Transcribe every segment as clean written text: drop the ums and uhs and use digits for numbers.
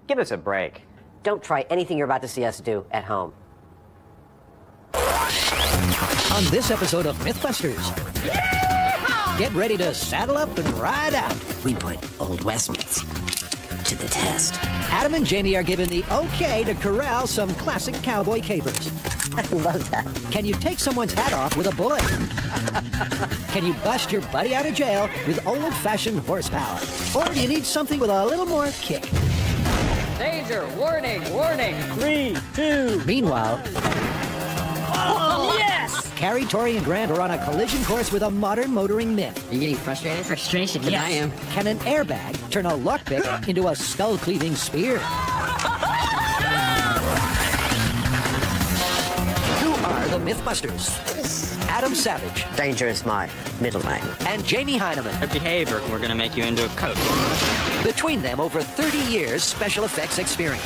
Give us a break. Don't try anything you're about to see us do at home. On this episode of MythBusters, get ready to saddle up and ride out. We put Old West myths to the test. Adam and Jamie are given the okay to corral some classic cowboy capers. I love that. Can you take someone's hat off with a bullet? Can you bust your buddy out of jail with old-fashioned horsepower? Or do you need something with a little more kick? Danger! Warning! Warning! 3, 2. Meanwhile, Oh, yes! Carrie, Tori, and Grant are on a collision course with a modern motoring myth. Are you getting frustrated? Frustration, yes. I am. Can an airbag turn a lockpick into a skull-cleaving spear? Who are the MythBusters? Adam Savage. Danger is my middle name. And Jamie Heineman. Behave or we're gonna make you into a coach. Between them, over 30 years special effects experience.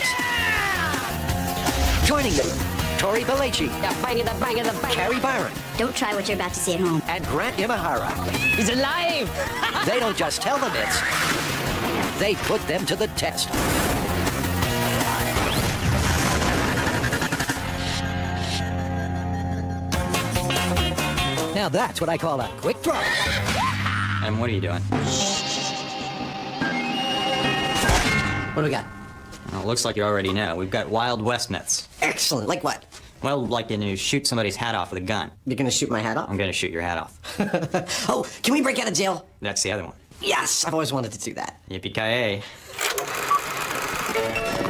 Joining them, Tori Belleci, Carrie Byron, Don't try what you're about to see at home. and Grant Imahara. He's alive! They don't just tell the myths, they put them to the test. Now that's what I call a quick draw. And what are you doing? What do we got? Well, it looks like you already know. We've got Wild West myths. Excellent. Like what? Well, like to shoot somebody's hat off with a gun. You're gonna shoot my hat off? I'm gonna shoot your hat off. Oh, can we break out of jail? That's the other one. Yes, I've always wanted to do that. Yippee-ki-yay.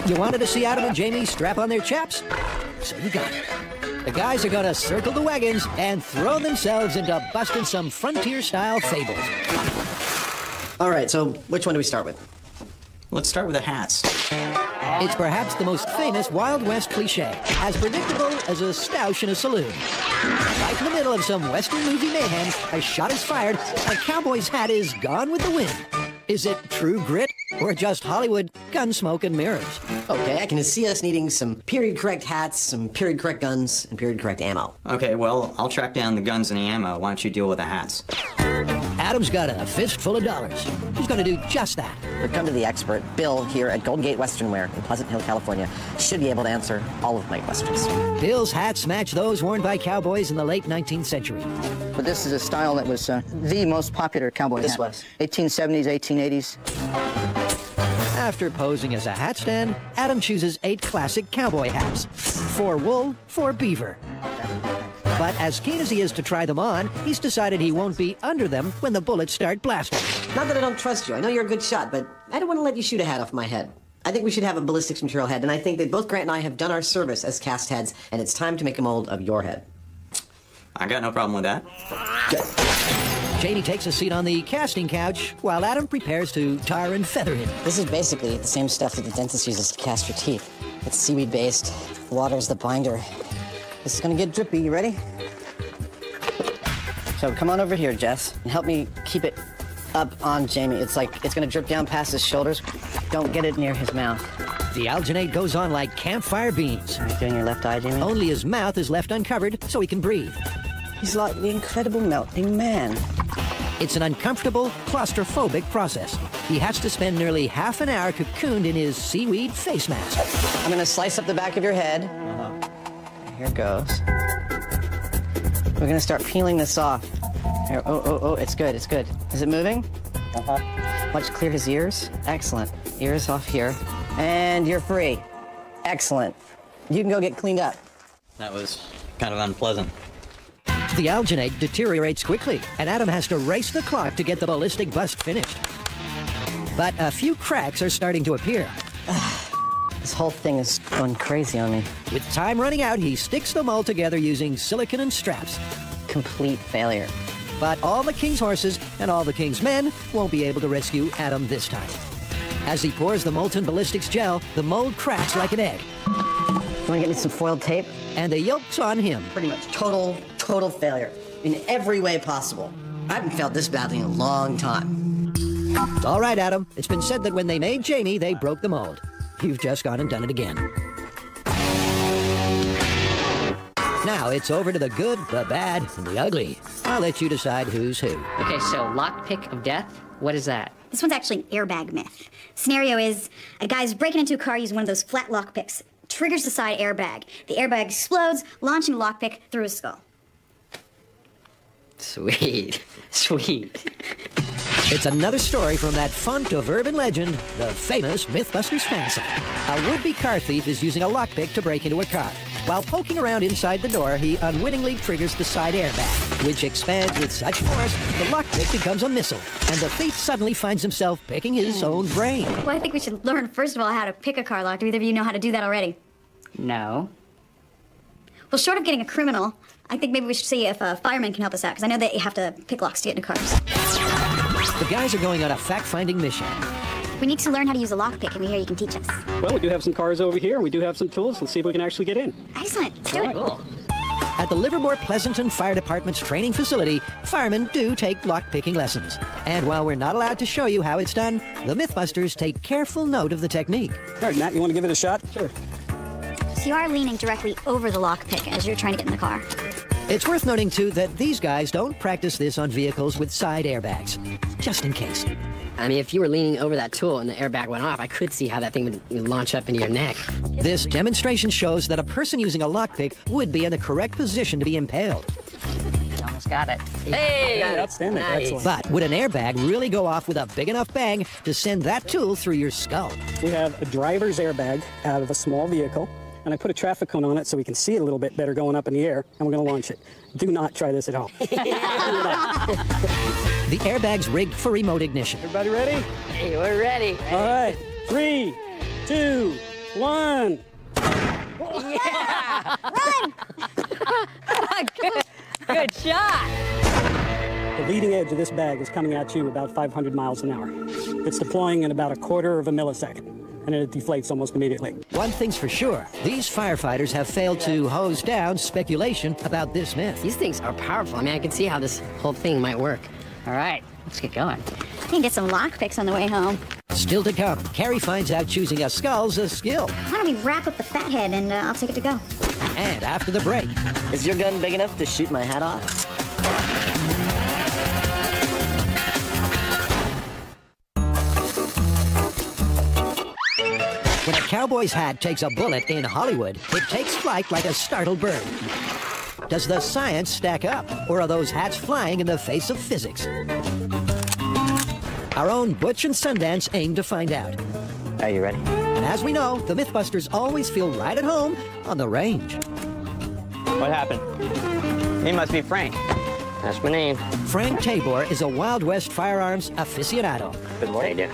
You wanted to see Adam and Jamie strap on their chaps? So you got it. The guys are gonna circle the wagons and throw themselves into busting some frontier-style fables. All right, so which one do we start with? Let's start with the hats. It's perhaps the most famous Wild West cliche, as predictable as a stoush in a saloon. Right in the middle of some Western movie mayhem, a shot is fired, a cowboy's hat is gone with the wind. Is it true grit, or just Hollywood gun smoke and mirrors? Okay, I can see us needing some period-correct hats, some period-correct guns, and period-correct ammo. Okay, well, I'll track down the guns and the ammo. Why don't you deal with the hats? Adam's got a fistful of dollars. He's gonna do just that. We've come to the expert, Bill, here at Golden Gate Western Wear in Pleasant Hill, California. Should be able to answer all of my questions. Bill's hats match those worn by cowboys in the late 19th century. But this is a style that was the most popular cowboy hat. This was? 1870s, 1880s. After posing as a hat stand, Adam chooses 8 classic cowboy hats. 4 wool, 4 beaver. But as keen as he is to try them on, he's decided he won't be under them when the bullets start blasting. Not that I don't trust you. I know you're a good shot, but I don't want to let you shoot a hat off my head. I think we should have a ballistics material head, and I think that both Grant and I have done our service as cast heads, and it's time to make a mold of your head. I got no problem with that. Good. Jamie takes a seat on the casting couch, while Adam prepares to tar and feather him. This is basically the same stuff that the dentist uses to cast your teeth. It's seaweed-based. Water's the binder. This is gonna get drippy. You ready? So come on over here, Jess, and help me keep it up on Jamie. It's like it's gonna drip down past his shoulders. Don't get it near his mouth. The alginate goes on like campfire beans. All right, doing your left eye, Jamie. Only his mouth is left uncovered so he can breathe. He's like the incredible melting man. It's an uncomfortable, claustrophobic process. He has to spend nearly half an hour cocooned in his seaweed face mask. I'm gonna slice up the back of your head. Here goes. We're gonna start peeling this off. Here, oh, it's good, it's good. Is it moving? Watch clear his ears. Excellent. Ears off here. And you're free. Excellent. You can go get cleaned up. That was kind of unpleasant. The alginate deteriorates quickly, and Adam has to race the clock to get the ballistic bust finished. But a few cracks are starting to appear. This whole thing is going crazy on me. With time running out, he sticks them all together using silicone and straps. Complete failure. But all the king's horses and all the king's men won't be able to rescue Adam this time. As he pours the molten ballistics gel, the mold cracks like an egg. You wanna get me some foiled tape? And the yolk's on him. Pretty much total failure in every way possible. I haven't felt this badly in a long time. All right, Adam. It's been said that when they made Jamie, they broke the mold. You've just gone and done it again. Now it's over to the good, the bad, and the ugly. I'll let you decide who's who. Okay, so lockpick of death, what is that? This one's actually an airbag myth. Scenario is a guy's breaking into a car using one of those flat lockpicks. Triggers the side airbag. The airbag explodes, launching a lockpick through his skull. Sweet. Sweet. It's another story from that font of urban legend, the famous MythBusters fan site. A would-be car thief is using a lockpick to break into a car. While poking around inside the door, he unwittingly triggers the side airbag, which expands with such force, the lockpick becomes a missile, and the thief suddenly finds himself picking his own brain. Well, I think we should learn, first of all, how to pick a car lock. Do either of you know how to do that already? No. Well, short of getting a criminal, I think maybe we should see if a fireman can help us out, because I know that you have to pick locks to get into cars. The guys are going on a fact-finding mission. We need to learn how to use a lockpick, and we hear you can teach us. Well, we do have some cars over here, and we do have some tools. Let's see if we can actually get in. Excellent. Let's do it. Cool. At the Livermore Pleasanton Fire Department's training facility, firemen do take lockpicking lessons. And while we're not allowed to show you how it's done, the MythBusters take careful note of the technique. All right, Matt, you want to give it a shot? Sure. So you are leaning directly over the lockpick as you're trying to get in the car. It's worth noting, too, that these guys don't practice this on vehicles with side airbags, just in case. I mean, if you were leaning over that tool and the airbag went off, I could see how that thing would launch up into your neck. This demonstration shows that a person using a lockpick would be in the correct position to be impaled. Almost got it. Hey! Outstanding. Nice. Excellent. But would an airbag really go off with a big enough bang to send that tool through your skull? We have a driver's airbag out of a small vehicle, and I put a traffic cone on it so we can see it a little bit better going up in the air, and we're going to launch it. Do not try this at home. The airbag's rigged for remote ignition. Everybody ready? Hey, we're ready. All right. 3, 2, 1. Yeah! Run! Good shot. The leading edge of this bag is coming at you about 500 miles an hour. It's deploying in about a quarter of a millisecond, and it deflates almost immediately. One thing's for sure, these firefighters have failed to hose down speculation about this myth. These things are powerful. I mean, I can see how this whole thing might work. All right, let's get going. I can get some lockpicks on the way home. Still to come, Carrie finds out choosing a skull's a skill. Why don't we wrap up the fat head and I'll take it to go. And after the break, Is your gun big enough to shoot my hat off? when a cowboy's hat takes a bullet in Hollywood, it takes flight like a startled bird. Does the science stack up, or are those hats flying in the face of physics? Our own Butch and Sundance aim to find out. Are you ready? And as we know, the MythBusters always feel right at home on the range. What happened? He must be Frank. That's my name. Frank Tabor is a Wild West firearms aficionado. Good morning, dude.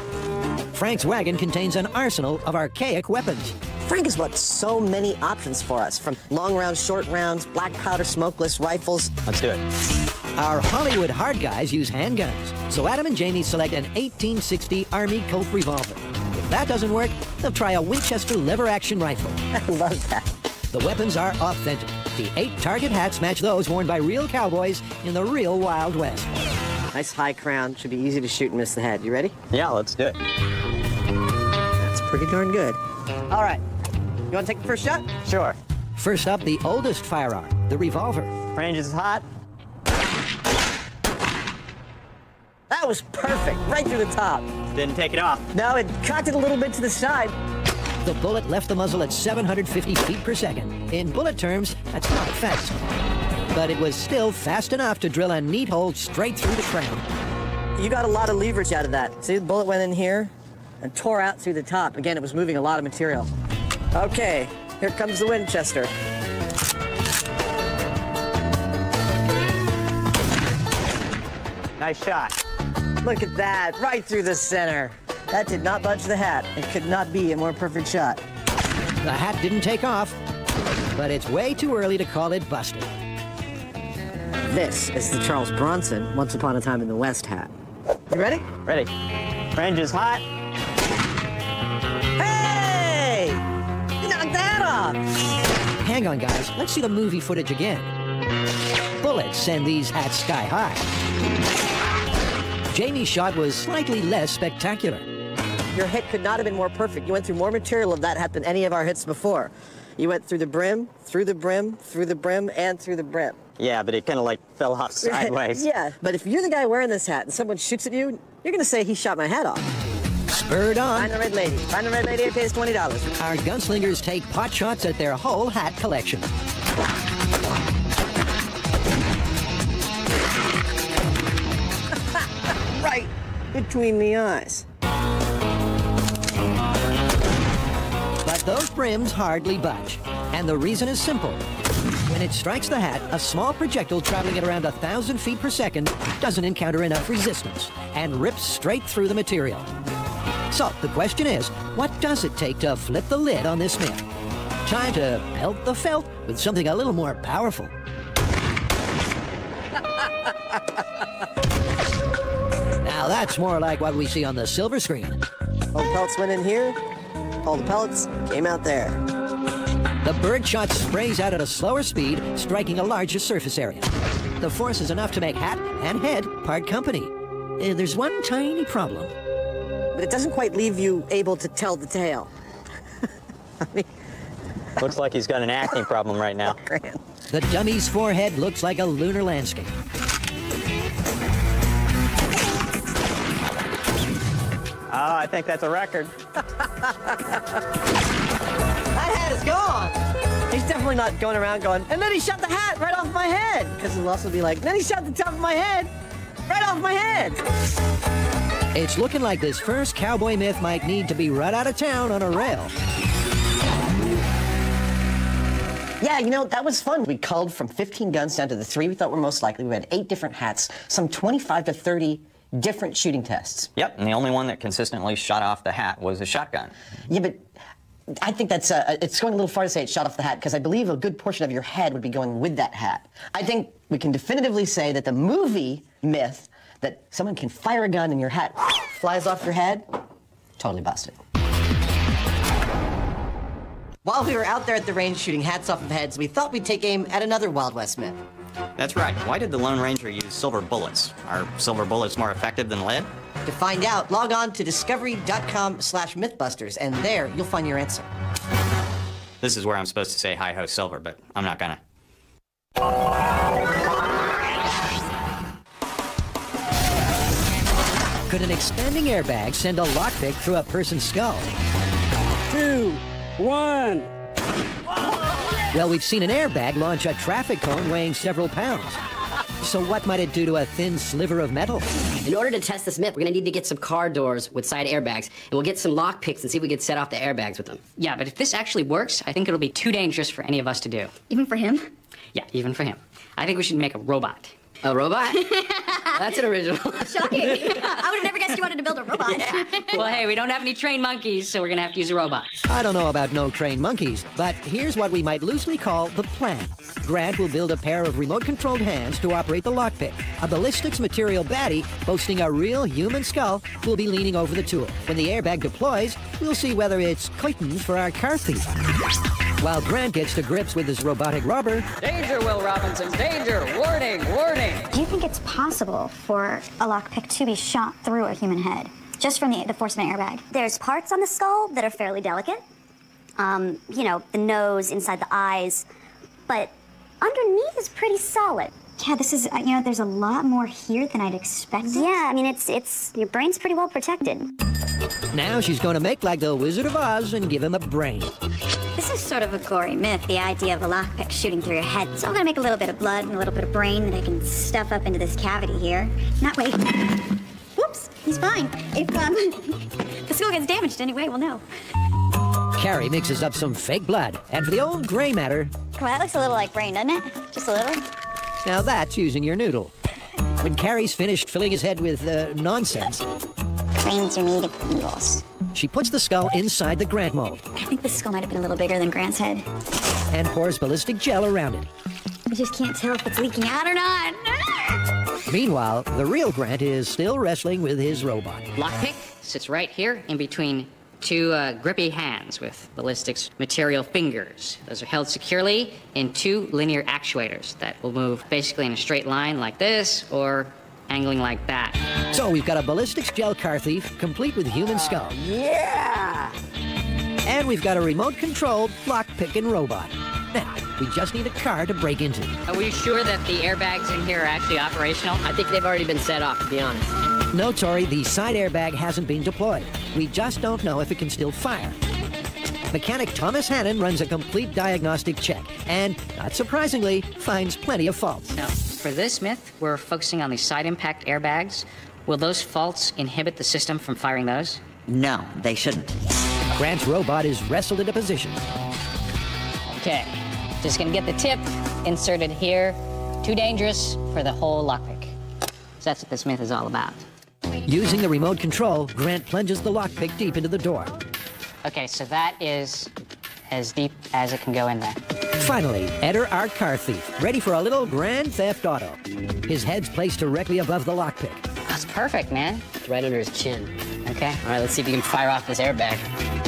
Frank's wagon contains an arsenal of archaic weapons. Frank has brought so many options for us, from long rounds, short rounds, black powder, smokeless rifles. Let's do it. Our Hollywood hard guys use handguns, so Adam and Jamie select an 1860 Army Colt revolver. If that doesn't work, they'll try a Winchester lever-action rifle. I love that. The weapons are authentic. The 8 target hats match those worn by real cowboys in the real Wild West. Nice high crown. Should be easy to shoot and miss the head. You ready? Yeah, let's do it. That's pretty darn good. All right. You want to take the first shot? Sure. First up, the oldest firearm, the revolver. Range is hot. That was perfect. Right through the top. Didn't take it off. No, it cocked it a little bit to the side. The bullet left the muzzle at 750 feet per second. In bullet terms, that's not fast. But it was still fast enough to drill a neat hole straight through the crown. You got a lot of leverage out of that. See, the bullet went in here and tore out through the top. Again, it was moving a lot of material. Okay, here comes the Winchester. Nice shot. Look at that, right through the center. That did not budge the hat. It could not be a more perfect shot. The hat didn't take off, but it's way too early to call it busted. This is the Charles Bronson Once Upon a Time in the West hat. You ready? Ready. Range is hot. Hey! You knocked that off! Hang on, guys. Let's see the movie footage again. Bullets send these hats sky high. Jamie's shot was slightly less spectacular. Your hit could not have been more perfect. You went through more material of that hat than any of our hits before. You went through the brim, through the brim, through the brim, and through the brim. Yeah, but it kind of like fell off sideways. Yeah, but if you're the guy wearing this hat and someone shoots at you, you're going to say he shot my hat off. Spurred on, Find the red lady. Find the red lady, it pays $20. our gunslingers take pot shots at their whole hat collection. Right between the eyes. But those brims hardly budge. And the reason is simple. When it strikes the hat, a small projectile traveling at around 1,000 feet per second doesn't encounter enough resistance and rips straight through the material. So the question is, what does it take to flip the lid on this myth? Time to pelt the felt with something a little more powerful. Now that's more like what we see on the silver screen. All the pellets went in here. All the pellets came out there. The birdshot sprays out at a slower speed, striking a larger surface area. The force is enough to make hat and head part company. There's one tiny problem. But it doesn't quite leave you able to tell the tale. I mean, Looks like he's got an acting problem right now. The dummy's forehead looks like a lunar landscape. Oh, I think that's a record. that hat is gone. He's definitely not going around going, and then he shot the hat right off my head. Because he'll also be like, then he shot the top of my head right off my head. It's looking like this first cowboy myth might need to be run out of town on a rail. Yeah, you know, that was fun. We culled from 15 guns down to the 3 we thought were most likely. We had 8 different hats, some 25 to 30 different shooting tests. Yep, and the only one that consistently shot off the hat was a shotgun. Yeah, but I think that's, it's going a little far to say it shot off the hat, because I believe a good portion of your head would be going with that hat. I think we can definitively say that the movie myth that someone can fire a gun and your hat flies off your head, totally busted. While we were out there at the range shooting hats off of heads, we thought we'd take aim at another Wild West myth. That's right. Why did the Lone Ranger use silver bullets? Are silver bullets more effective than lead? To find out, log on to discovery.com/MythBusters, and there you'll find your answer. This is where I'm supposed to say hi-ho silver, but I'm not gonna. Could an expanding airbag send a lockpick through a person's skull? 2, 1. Well, we've seen an airbag launch a traffic cone weighing several pounds. So what might it do to a thin sliver of metal? In order to test this myth, we're gonna need to get some car doors with side airbags, and we'll get some lock picks and see if we can set off the airbags with them. Yeah, but if this actually works, I think it'll be too dangerous for any of us to do. Even for him? Yeah, even for him. I think we should make a robot. A robot? That's an original. Shocking. I would have never guessed you wanted to build a robot. Yeah. Well, hey, we don't have any trained monkeys, so we're gonna have to use a robot. I don't know about no trained monkeys, but here's what we might loosely call the plan. Grant will build a pair of remote-controlled hands to operate the lockpick. A ballistics material baddie boasting a real human skull will be leaning over the tool. When the airbag deploys, we'll see whether it's curtains for our car thief. While Grant gets to grips with his robotic robber... Danger, Will Robinson, danger! Warning, warning! Do you think it's possible for a lockpick to be shot through a human head, just from the force of an airbag? There's parts on the skull that are fairly delicate. You know, the nose, inside the eyes, but underneath is pretty solid. Yeah, this is, you know, there's a lot more here than I'd expected. Yeah, I mean, it's your brain's pretty well protected. Now she's going to make like the Wizard of Oz and give him a brain. This is sort of a gory myth, the idea of a lockpick shooting through your head. So I'm gonna make a little bit of blood and a little bit of brain that I can stuff up into this cavity here. Not wait. Whoops, he's fine. If the skull gets damaged anyway, we'll know. Carrie mixes up some fake blood, and for the old gray matter... Come on, that looks a little like brain, doesn't it? Just a little. Now that's using your noodle. When Carrie's finished filling his head with nonsense... Brains are made of noodles. She puts the skull inside the Grant mold. I think the skull might have been a little bigger than Grant's head. And pours ballistic gel around it. I just can't tell if it's leaking out or not. Meanwhile, the real Grant is still wrestling with his robot. Lockpick sits right here in between two grippy hands with ballistics material fingers. Those are held securely in 2 linear actuators that will move basically in a straight line like this or angling like that. So we've got a ballistics gel car thief complete with human skull. Yeah! And we've got a remote-controlled lock-picking robot. Now, we just need a car to break into. Are we sure that the airbags in here are actually operational? I think they've already been set off, to be honest. No, Tori, the side airbag hasn't been deployed. We just don't know if it can still fire. Mechanic Thomas Hannon runs a complete diagnostic check and, not surprisingly, finds plenty of faults. Now, for this myth, we're focusing on the side impact airbags. Will those faults inhibit the system from firing those? No, they shouldn't. Grant's robot is wrestled into position. Okay, just gonna get the tip inserted here. Too dangerous for the whole lockpick. So that's what this myth is all about. Using the remote control, Grant plunges the lockpick deep into the door. Okay, so that is as deep as it can go in there. Finally, enter our car thief, ready for a little grand theft auto. His head's placed directly above the lockpick. That's perfect, man. It's right under his chin. Okay. All right, let's see if you can fire off this airbag.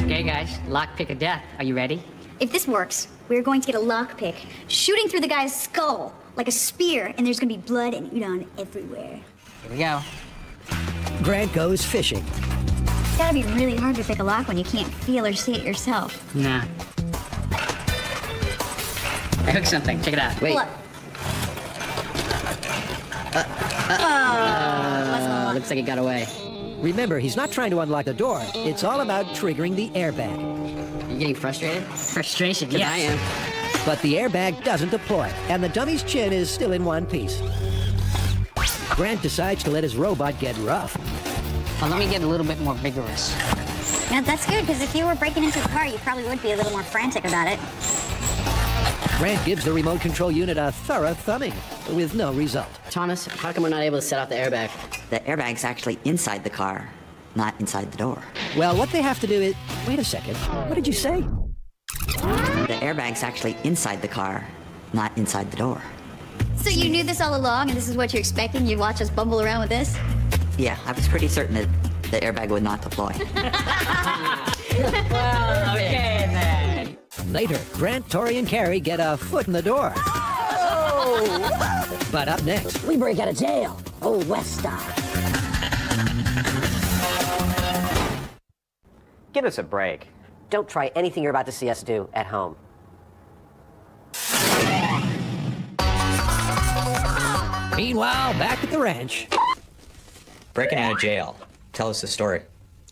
Okay, guys, lockpick of death. Are you ready? If this works, we're going to get a lockpick shooting through the guy's skull like a spear, and there's going to be blood and udon everywhere. Here we go. Grant goes fishing. It's gotta be really hard to pick a lock when you can't feel or see it yourself. Nah. I hooked something. Check it out. Wait. Looks like it got away. Remember, he's not trying to unlock the door. It's all about triggering the airbag. You getting frustrated? Frustration, yes. I am. But the airbag doesn't deploy, and the dummy's chin is still in one piece. Grant decides to let his robot get rough. Well, let me get a little bit more vigorous. Now, that's good, because if you were breaking into a car, you probably would be a little more frantic about it. Grant gives the remote control unit a thorough thumbing, with no result. Thomas, how come we're not able to set off the airbag? The airbag's actually inside the car, not inside the door. Well, what they have to do is... Wait a second. What did you say? The airbag's actually inside the car, not inside the door. So you knew this all along, and this is what you're expecting? You'd watch us bumble around with this? Yeah, I was pretty certain that the airbag would not deploy. Well, okay then. Later, Grant, Tori, and Carrie get a foot in the door. Oh! But up next... We break out of jail. Old West style. Give us a break. Don't try anything you're about to see us do at home. Meanwhile, back at the ranch. Breaking out of jail. Tell us the story.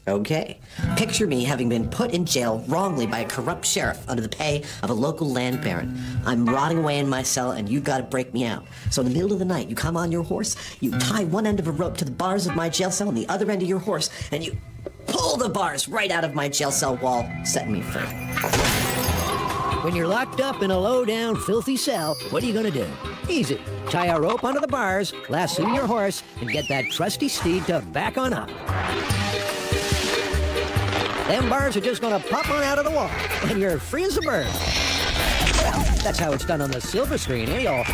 Okay. Picture me having been put in jail wrongly by a corrupt sheriff under the pay of a local land baron. I'm rotting away in my cell, and you've got to break me out. So in the middle of the night, you come on your horse, you tie one end of a rope to the bars of my jail cell and the other end of your horse, and you pull the bars right out of my jail cell wall, setting me free. When you're locked up in a low-down, filthy cell, what are you gonna do? Easy. Tie a rope onto the bars, lasso your horse, and get that trusty steed to back on up. Them bars are just gonna pop on out of the wall, and you're free as a bird. Well, that's how it's done on the silver screen, eh, y'all?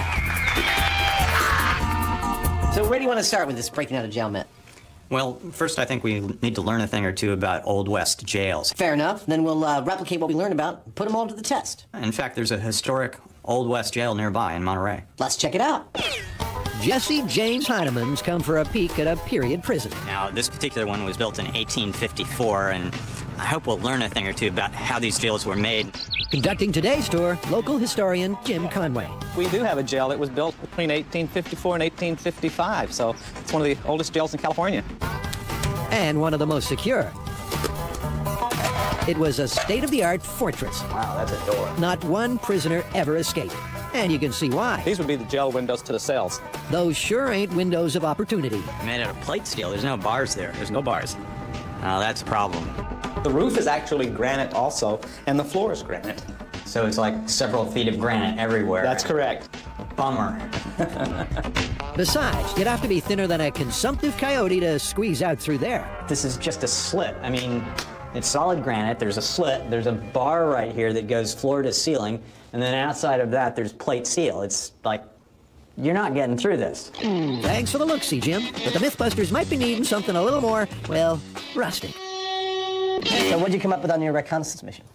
So where do you want to start with this breaking out of jail myth? Well, first I think we need to learn a thing or two about Old West jails. Fair enough. Then we'll replicate what we learned about and put them all to the test. In fact, there's a historic Old West jail nearby in Monterey. Let's check it out. Jesse James Heinemann's come for a peek at a period prison. Now, this particular one was built in 1854, and I hope we'll learn a thing or two about how these jails were made. Conducting today's tour, local historian Jim Conway. We do have a jail that was built between 1854 and 1855, so it's one of the oldest jails in California. And one of the most secure. It was a state-of-the-art fortress. Wow, that's a door. Not one prisoner ever escaped. And you can see why. These would be the jail windows to the cells. Those sure ain't windows of opportunity. Made out of plate steel. There's no bars there. There's no bars. Now, that's a problem. The roof is actually granite also, and the floor is granite. So it's like several feet of granite everywhere. That's correct. Bummer. Besides, you'd have to be thinner than a consumptive coyote to squeeze out through there. This is just a slit. I mean, it's solid granite. There's a slit. There's a bar right here that goes floor to ceiling. And then outside of that, there's plate steel. It's like, you're not getting through this. Thanks for the look-see, Jim. But the MythBusters might be needing something a little more, well, rustic. So what'd you come up with on your reconnaissance mission?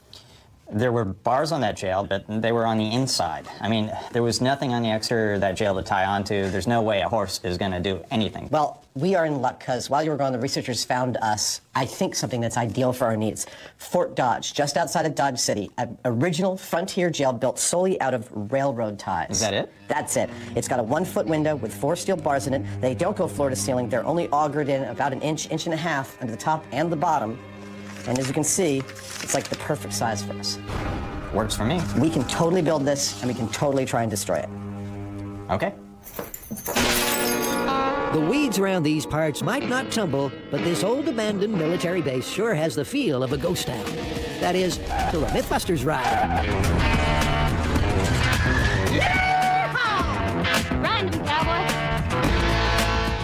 There were bars on that jail, but they were on the inside. I mean, there was nothing on the exterior of that jail to tie onto. There's no way a horse is going to do anything. Well, we are in luck because while you were gone, the researchers found us, I think, something that's ideal for our needs. Fort Dodge, just outside of Dodge City, an original frontier jail built solely out of railroad ties. Is that it? That's it. It's got a 1-foot window with 4 steel bars in it. They don't go floor to ceiling. They're only augured in about an inch, inch and a half under the top and the bottom. And as you can see, it's like the perfect size for us. Works for me. We can totally build this, and we can totally try and destroy it. Okay. The weeds around these parts might not tumble, but this old abandoned military base sure has the feel of a ghost town. That is, till a MythBusters ride. Run, cowboy!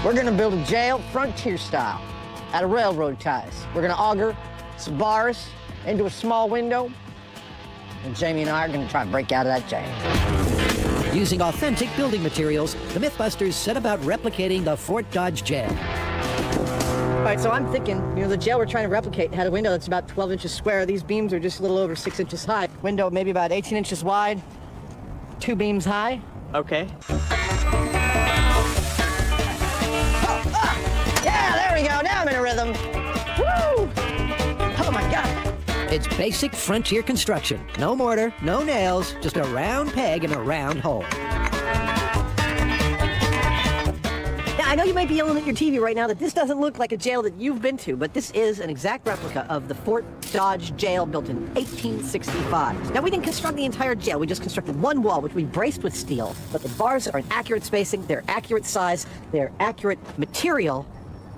We're gonna build a jail frontier style out of railroad ties. We're gonna auger some bars into a small window, and Jamie and I are gonna try and break out of that jail. Using authentic building materials, the MythBusters set about replicating the Fort Dodge jail. All right, so I'm thinking, the jail we're trying to replicate had a window that's about 12 inches square. These beams are just a little over 6 inches high. Window maybe about 18 inches wide, 2 beams high. Okay. Yeah, there we go. Now I'm in a rhythm. Woo! Oh, my God. It's basic frontier construction. No mortar, no nails, just a round peg and a round hole. Now, I know you might be yelling at your TV right now that this doesn't look like a jail that you've been to, but this is an exact replica of the Fort Dodge jail built in 1865. Now, we didn't construct the entire jail. We just constructed one wall, which we braced with steel. But the bars are in accurate spacing, they're accurate size, they're accurate material,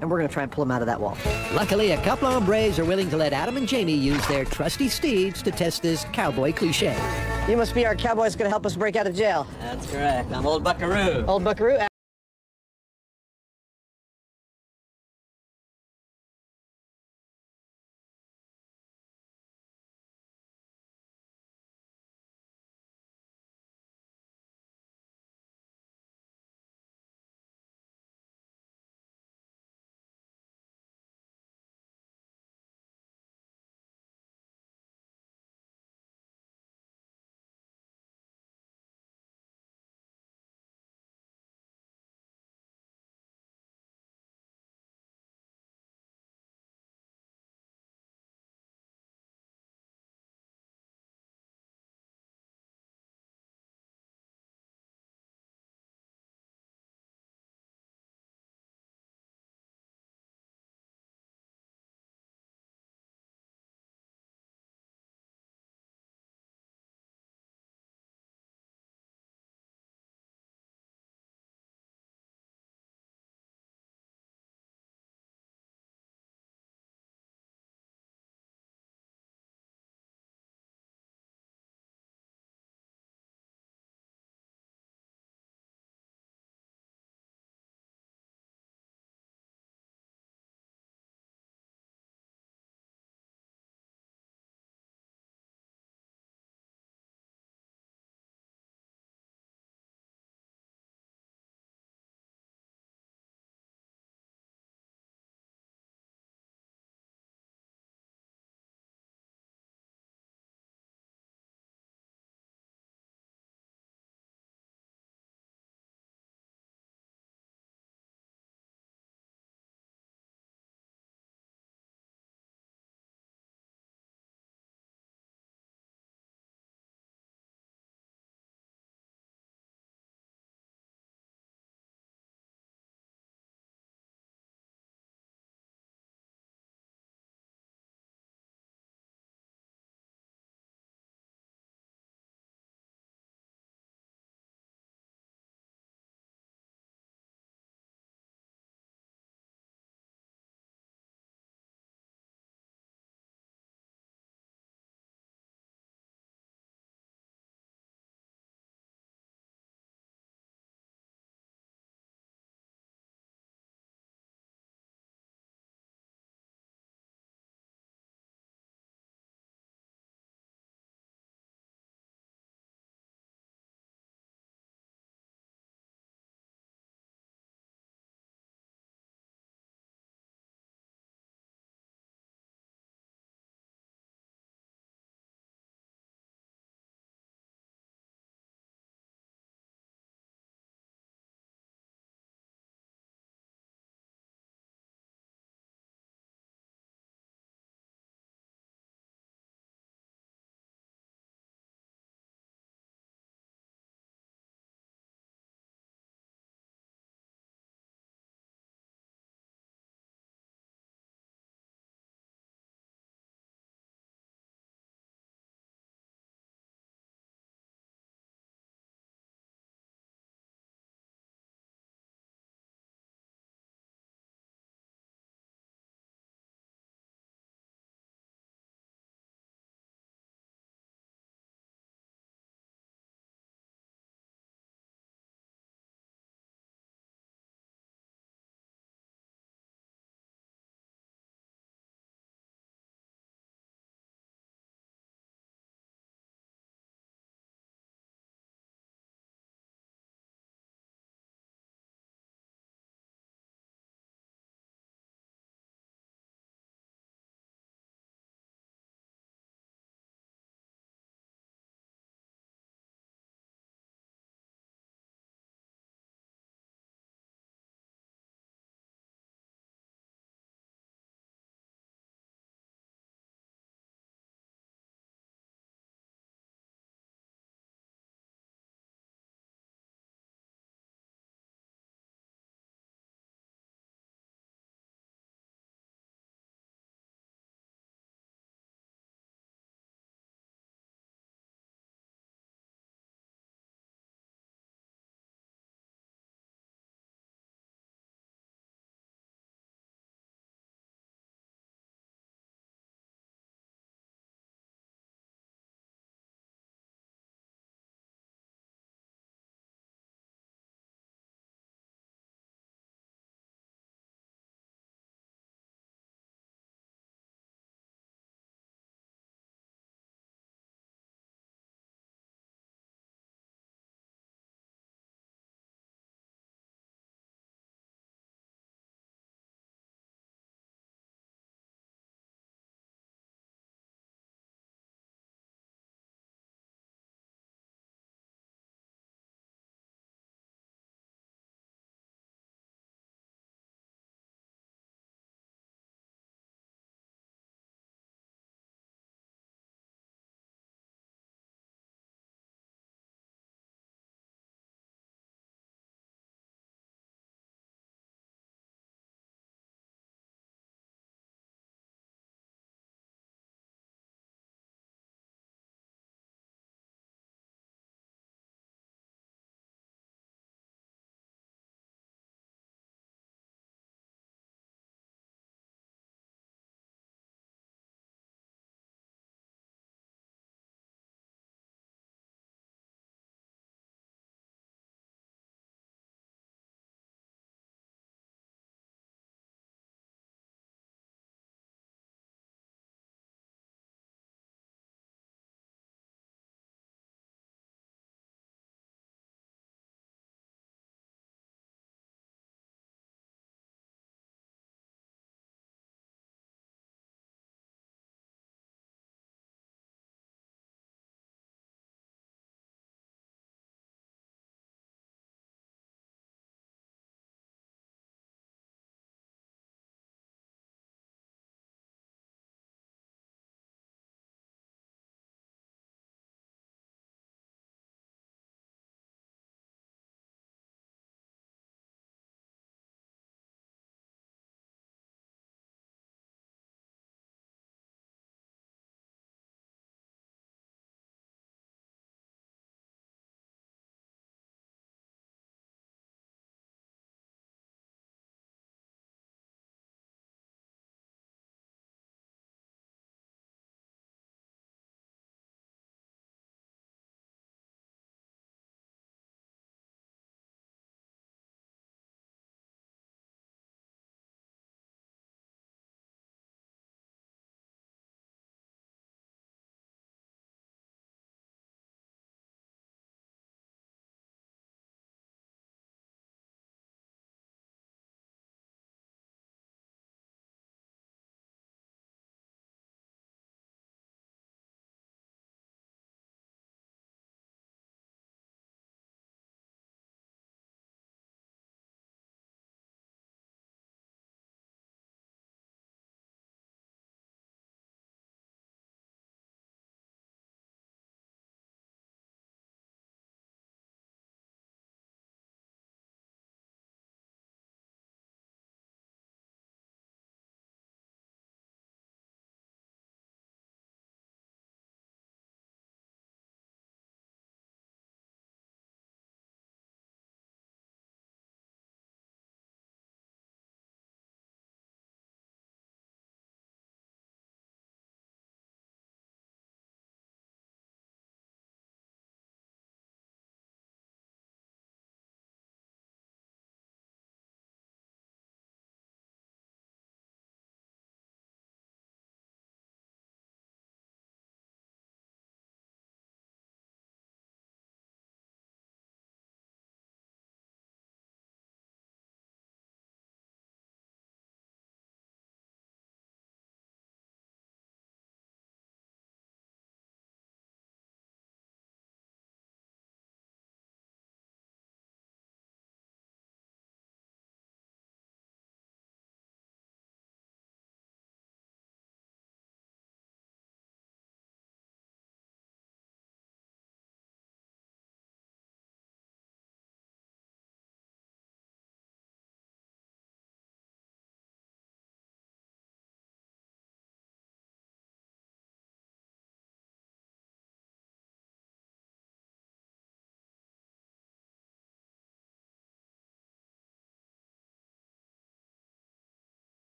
and we're going to try and pull them out of that wall. Luckily, a couple of hombres are willing to let Adam and Jamie use their trusty steeds to test this cowboy cliche. You must be our cowboy that's going to help us break out of jail. That's correct. I'm Old Buckaroo. Old Buckaroo?